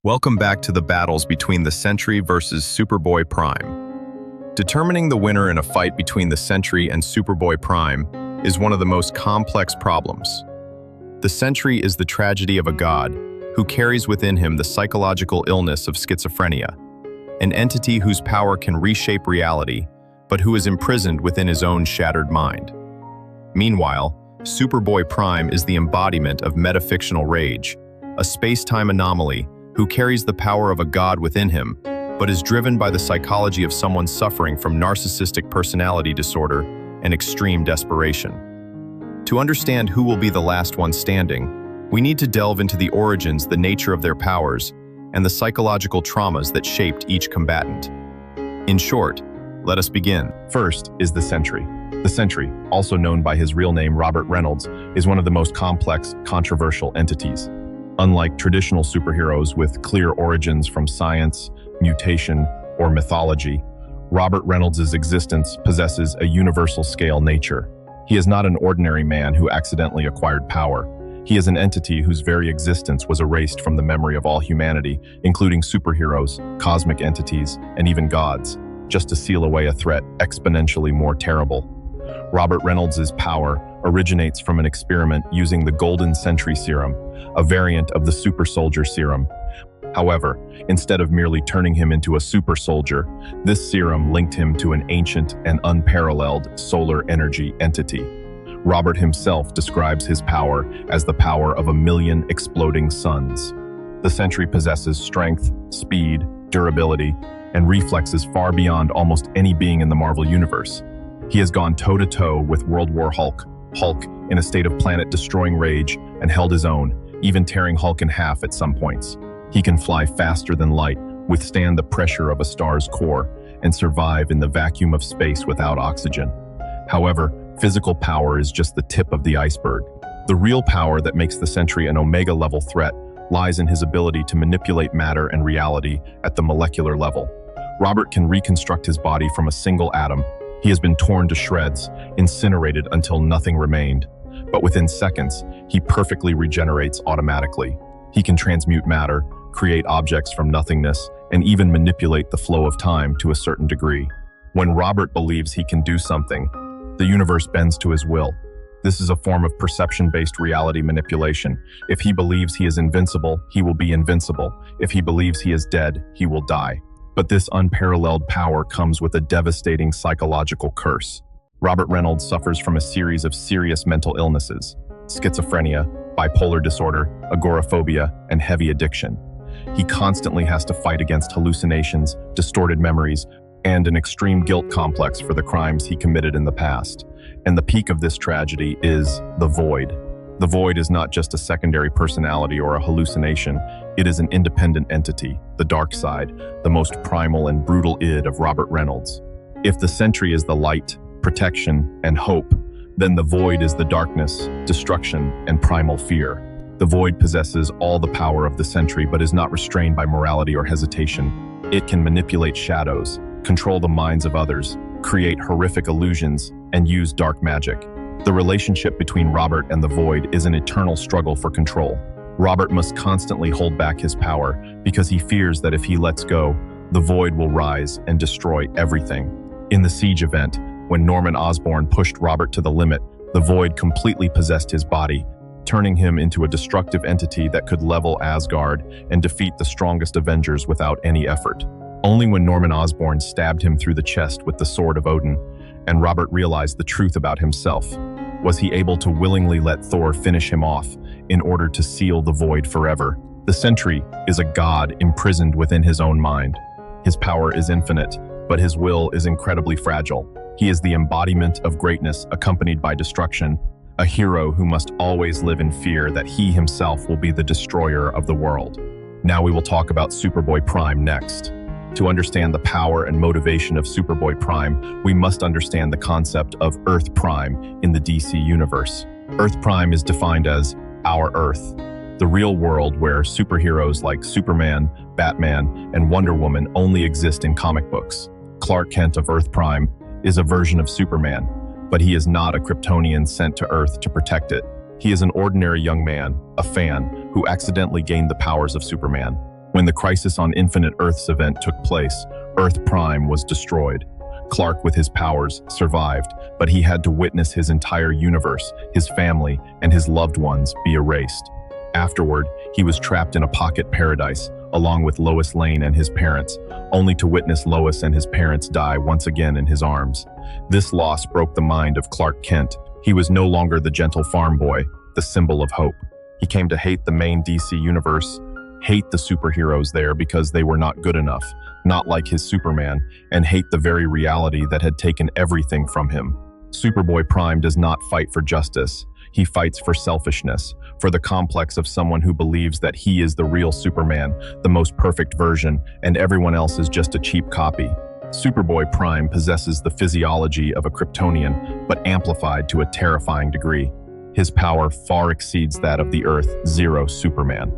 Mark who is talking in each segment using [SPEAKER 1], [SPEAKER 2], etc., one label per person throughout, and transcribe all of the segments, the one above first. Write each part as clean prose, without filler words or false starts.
[SPEAKER 1] Welcome back to the battles between the Sentry versus Superboy-Prime. Determining the winner in a fight between the Sentry and Superboy-Prime is one of the most complex problems. The Sentry is the tragedy of a god who carries within him the psychological illness of schizophrenia, an entity whose power can reshape reality, but who is imprisoned within his own shattered mind. Meanwhile, Superboy-Prime is the embodiment of metafictional rage, a space-time anomaly who carries the power of a god within him, but is driven by the psychology of someone suffering from narcissistic personality disorder and extreme desperation. To understand who will be the last one standing, we need to delve into the origins, the nature of their powers, and the psychological traumas that shaped each combatant. In short, let us begin. First is the Sentry. The Sentry, also known by his real name Robert Reynolds, is one of the most complex, controversial entities. Unlike traditional superheroes with clear origins from science, mutation, or mythology, Robert Reynolds' existence possesses a universal-scale nature. He is not an ordinary man who accidentally acquired power. He is an entity whose very existence was erased from the memory of all humanity, including superheroes, cosmic entities, and even gods, just to seal away a threat exponentially more terrible. Robert Reynolds' power originates from an experiment using the Golden Sentry Serum, a variant of the Super Soldier Serum. However, instead of merely turning him into a super soldier, this serum linked him to an ancient and unparalleled solar energy entity. Robert himself describes his power as the power of 1,000,000 exploding suns. The Sentry possesses strength, speed, durability, and reflexes far beyond almost any being in the Marvel Universe. He has gone toe-to-toe with World War Hulk in a state of planet-destroying rage, and held his own, even tearing Hulk in half at some points. He can fly faster than light, withstand the pressure of a star's core, and survive in the vacuum of space without oxygen. However, physical power is just the tip of the iceberg. The real power that makes the Sentry an Omega-level threat lies in his ability to manipulate matter and reality at the molecular level. Robert can reconstruct his body from a single atom. He has been torn to shreds, incinerated until nothing remained. But within seconds, he perfectly regenerates automatically. He can transmute matter, create objects from nothingness, and even manipulate the flow of time to a certain degree. When Robert believes he can do something, the universe bends to his will. This is a form of perception-based reality manipulation. If he believes he is invincible, he will be invincible. If he believes he is dead, he will die. But this unparalleled power comes with a devastating psychological curse. Robert Reynolds suffers from a series of serious mental illnesses: schizophrenia, bipolar disorder, agoraphobia, and heavy addiction. He constantly has to fight against hallucinations, distorted memories, and an extreme guilt complex for the crimes he committed in the past. And the peak of this tragedy is the Void. The Void is not just a secondary personality or a hallucination. It is an independent entity, the dark side, the most primal and brutal id of Robert Reynolds. If the Sentry is the light, protection, and hope, then the Void is the darkness, destruction, and primal fear. The Void possesses all the power of the Sentry but is not restrained by morality or hesitation. It can manipulate shadows, control the minds of others, create horrific illusions, and use dark magic. The relationship between Robert and the Void is an eternal struggle for control. Robert must constantly hold back his power because he fears that if he lets go, the Void will rise and destroy everything. In the Siege event, when Norman Osborn pushed Robert to the limit, the Void completely possessed his body, turning him into a destructive entity that could level Asgard and defeat the strongest Avengers without any effort. Only when Norman Osborn stabbed him through the chest with the Sword of Odin, and Robert realized the truth about himself, was he able to willingly let Thor finish him off in order to seal the Void forever. The Sentry is a god imprisoned within his own mind. His power is infinite, but his will is incredibly fragile. He is the embodiment of greatness accompanied by destruction, a hero who must always live in fear that he himself will be the destroyer of the world. Now we will talk about Superboy-Prime next. To understand the power and motivation of Superboy-Prime, we must understand the concept of Earth Prime in the DC universe. Earth Prime is defined as our Earth, the real world where superheroes like Superman, Batman, and Wonder Woman only exist in comic books. Clark Kent of Earth Prime is a version of Superman, but he is not a Kryptonian sent to Earth to protect it. He is an ordinary young man, a fan, who accidentally gained the powers of Superman. When the Crisis on Infinite Earths event took place, Earth Prime was destroyed. Clark, with his powers, survived, but he had to witness his entire universe, his family, and his loved ones be erased. Afterward, he was trapped in a pocket paradise, along with Lois Lane and his parents, only to witness Lois and his parents die once again in his arms. This loss broke the mind of Clark Kent. He was no longer the gentle farm boy, the symbol of hope. He came to hate the main DC universe, hate the superheroes there because they were not good enough, not like his Superman, and hate the very reality that had taken everything from him. Superboy-Prime does not fight for justice. He fights for selfishness, for the complex of someone who believes that he is the real Superman, the most perfect version, and everyone else is just a cheap copy. Superboy-Prime possesses the physiology of a Kryptonian, but amplified to a terrifying degree. His power far exceeds that of the Earth-Zero Superman.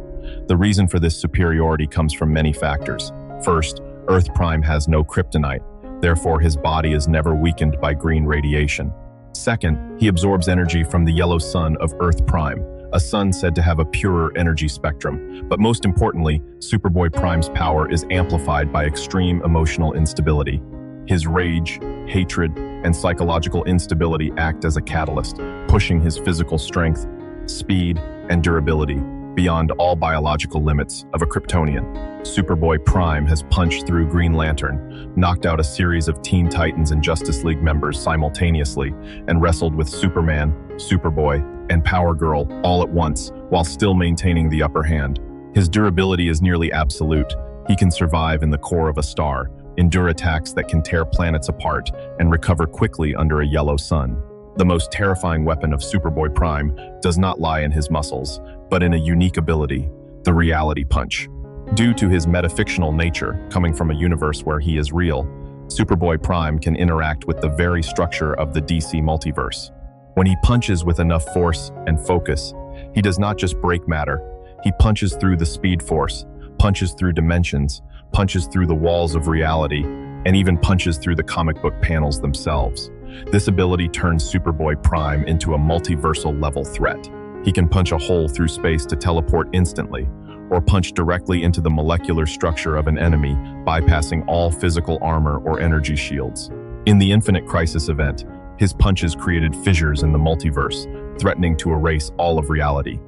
[SPEAKER 1] The reason for this superiority comes from many factors. First, Earth Prime has no kryptonite, therefore his body is never weakened by green radiation. Second, he absorbs energy from the yellow sun of Earth Prime, a sun said to have a purer energy spectrum. But most importantly, Superboy-Prime's power is amplified by extreme emotional instability. His rage, hatred, and psychological instability act as a catalyst, pushing his physical strength, speed, and durability beyond all biological limits of a Kryptonian. Superboy-Prime has punched through Green Lantern, knocked out a series of Teen Titans and Justice League members simultaneously, and wrestled with Superman, Superboy, and Power Girl all at once, while still maintaining the upper hand. His durability is nearly absolute. He can survive in the core of a star, endure attacks that can tear planets apart, and recover quickly under a yellow sun. The most terrifying weapon of Superboy-Prime does not lie in his muscles, but in a unique ability, the reality punch. Due to his metafictional nature, coming from a universe where he is real, Superboy-Prime can interact with the very structure of the DC multiverse. When he punches with enough force and focus, he does not just break matter, he punches through the speed force, punches through dimensions, punches through the walls of reality, and even punches through the comic book panels themselves. This ability turns Superboy-Prime into a multiversal level threat. He can punch a hole through space to teleport instantly, or punch directly into the molecular structure of an enemy, bypassing all physical armor or energy shields. In the Infinite Crisis event, his punches created fissures in the multiverse, threatening to erase all of reality.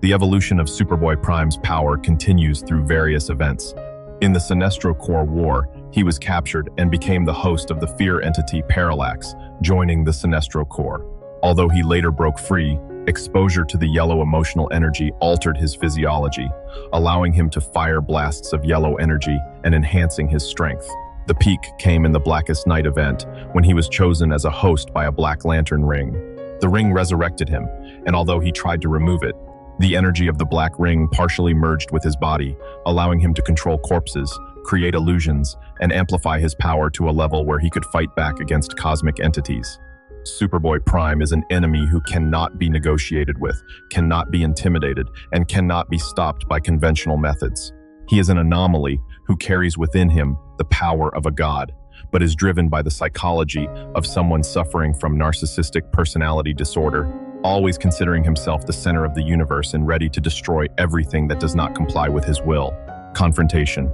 [SPEAKER 1] The evolution of Superboy-Prime's power continues through various events. In the Sinestro Corps War, he was captured and became the host of the fear entity Parallax, joining the Sinestro Corps. Although he later broke free, exposure to the yellow emotional energy altered his physiology, allowing him to fire blasts of yellow energy and enhancing his strength. The peak came in the Blackest Night event, when he was chosen as a host by a Black Lantern ring. The ring resurrected him, and although he tried to remove it, the energy of the black ring partially merged with his body, allowing him to control corpses, create illusions, and amplify his power to a level where he could fight back against cosmic entities. Superboy-Prime is an enemy who cannot be negotiated with, cannot be intimidated, and cannot be stopped by conventional methods. He is an anomaly who carries within him the power of a god, but is driven by the psychology of someone suffering from narcissistic personality disorder, always considering himself the center of the universe and ready to destroy everything that does not comply with his will. Confrontation.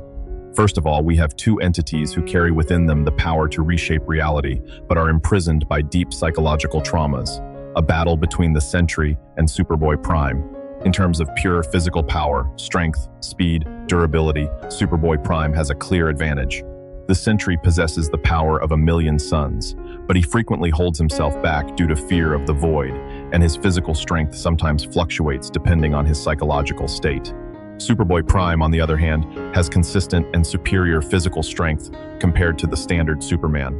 [SPEAKER 1] First of all, we have two entities who carry within them the power to reshape reality, but are imprisoned by deep psychological traumas. A battle between the Sentry and Superboy-Prime. In terms of pure physical power, strength, speed, durability, Superboy-Prime has a clear advantage. The Sentry possesses the power of 1,000,000 suns, but he frequently holds himself back due to fear of the void, and his physical strength sometimes fluctuates depending on his psychological state. Superboy-Prime, on the other hand, has consistent and superior physical strength compared to the standard Superman.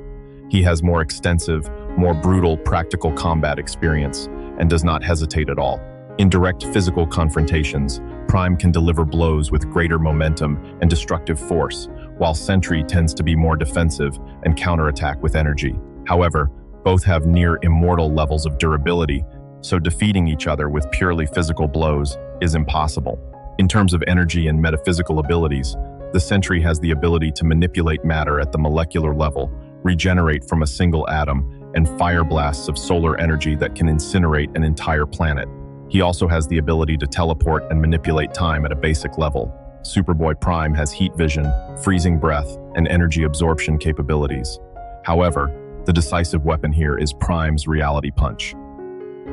[SPEAKER 1] He has more extensive, more brutal practical combat experience, and does not hesitate at all. In direct physical confrontations, Prime can deliver blows with greater momentum and destructive force, while Sentry tends to be more defensive and counterattack with energy. However, both have near immortal levels of durability, so defeating each other with purely physical blows is impossible. In terms of energy and metaphysical abilities, the Sentry has the ability to manipulate matter at the molecular level, regenerate from a single atom, and fire blasts of solar energy that can incinerate an entire planet. He also has the ability to teleport and manipulate time at a basic level. Superboy-Prime has heat vision, freezing breath, and energy absorption capabilities. However, the decisive weapon here is Prime's reality punch.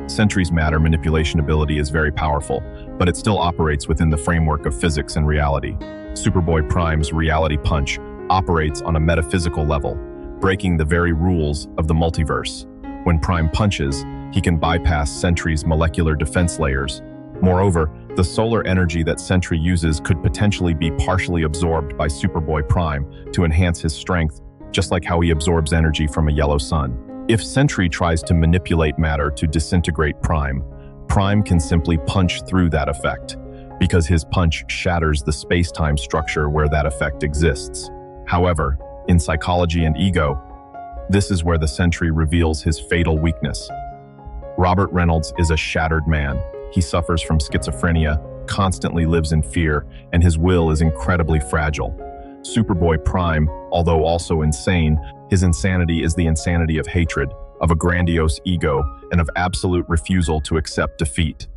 [SPEAKER 1] Sentry's matter manipulation ability is very powerful, but it still operates within the framework of physics and reality. Superboy-Prime's reality punch operates on a metaphysical level, breaking the very rules of the multiverse. When Prime punches, he can bypass Sentry's molecular defense layers. Moreover, the solar energy that Sentry uses could potentially be partially absorbed by Superboy-Prime to enhance his strength, just like how he absorbs energy from a yellow sun. If Sentry tries to manipulate matter to disintegrate Prime, Prime can simply punch through that effect, because his punch shatters the space-time structure where that effect exists. However, in psychology and ego, this is where the Sentry reveals his fatal weakness. Robert Reynolds is a shattered man. He suffers from schizophrenia, constantly lives in fear, and his will is incredibly fragile. Superboy-Prime, although also insane, his insanity is the insanity of hatred, of a grandiose ego, and of absolute refusal to accept defeat.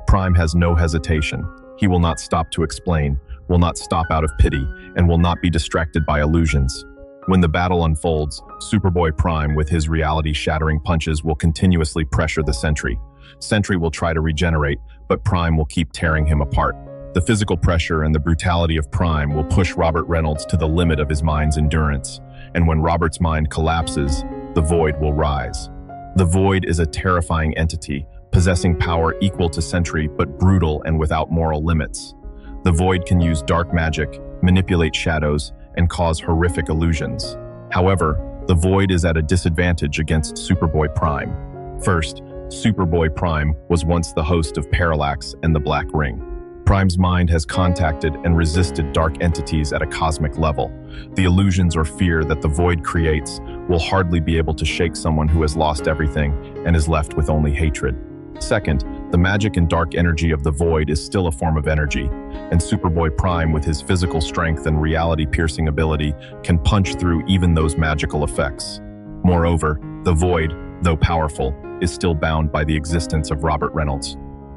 [SPEAKER 1] Prime has no hesitation. He will not stop to explain, will not stop out of pity, and will not be distracted by illusions. When the battle unfolds, Superboy-Prime, with his reality-shattering punches, will continuously pressure the Sentry. Sentry will try to regenerate, but Prime will keep tearing him apart. The physical pressure and the brutality of Prime will push Robert Reynolds to the limit of his mind's endurance. And when Robert's mind collapses, the Void will rise. The Void is a terrifying entity, possessing power equal to Sentry, but brutal and without moral limits. The Void can use dark magic, manipulate shadows, and cause horrific illusions. However, the Void is at a disadvantage against Superboy-Prime. First, Superboy-Prime was once the host of Parallax and the Black Ring. Prime's mind has contacted and resisted dark entities at a cosmic level. The illusions or fear that the Void creates will hardly be able to shake someone who has lost everything and is left with only hatred. Second, the magic and dark energy of the Void is still a form of energy, and Superboy-Prime, with his physical strength and reality-piercing ability, can punch through even those magical effects. Moreover, the Void, though powerful, is still bound by the existence of Robert Reynolds.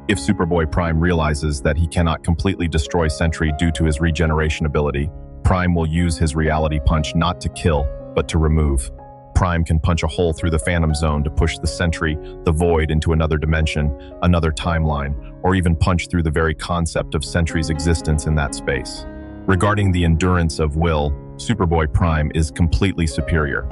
[SPEAKER 1] If Superboy-Prime realizes that he cannot completely destroy Sentry due to his regeneration ability, Prime will use his reality punch not to kill, but to remove. Prime can punch a hole through the Phantom Zone to push the Sentry, the Void, into another dimension, another timeline, or even punch through the very concept of Sentry's existence in that space. Regarding the endurance of will, Superboy-Prime is completely superior.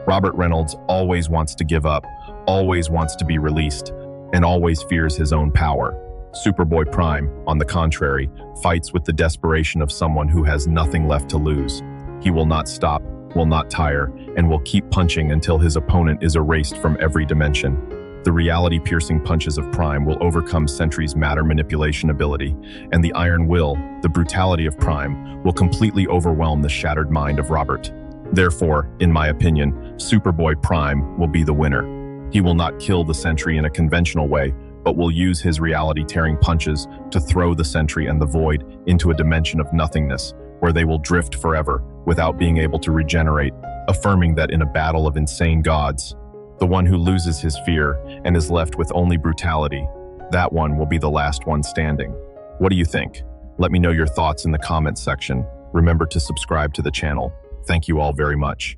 [SPEAKER 1] Robert Reynolds always wants to give up, always wants to be released, and always fears his own power. Superboy-Prime, on the contrary, fights with the desperation of someone who has nothing left to lose. He will not stop, will not tire, and will keep punching until his opponent is erased from every dimension. The reality-piercing punches of Prime will overcome Sentry's matter manipulation ability, and the iron will, the brutality of Prime, will completely overwhelm the shattered mind of Robert. Therefore, in my opinion, Superboy-Prime will be the winner. He will not kill the Sentry in a conventional way, but will use his reality-tearing punches to throw the Sentry and the Void into a dimension of nothingness, where they will drift forever without being able to regenerate, affirming that in a battle of insane gods, the one who loses his fear and is left with only brutality, that one will be the last one standing. What do you think? Let me know your thoughts in the comments section. Remember to subscribe to the channel. Thank you all very much.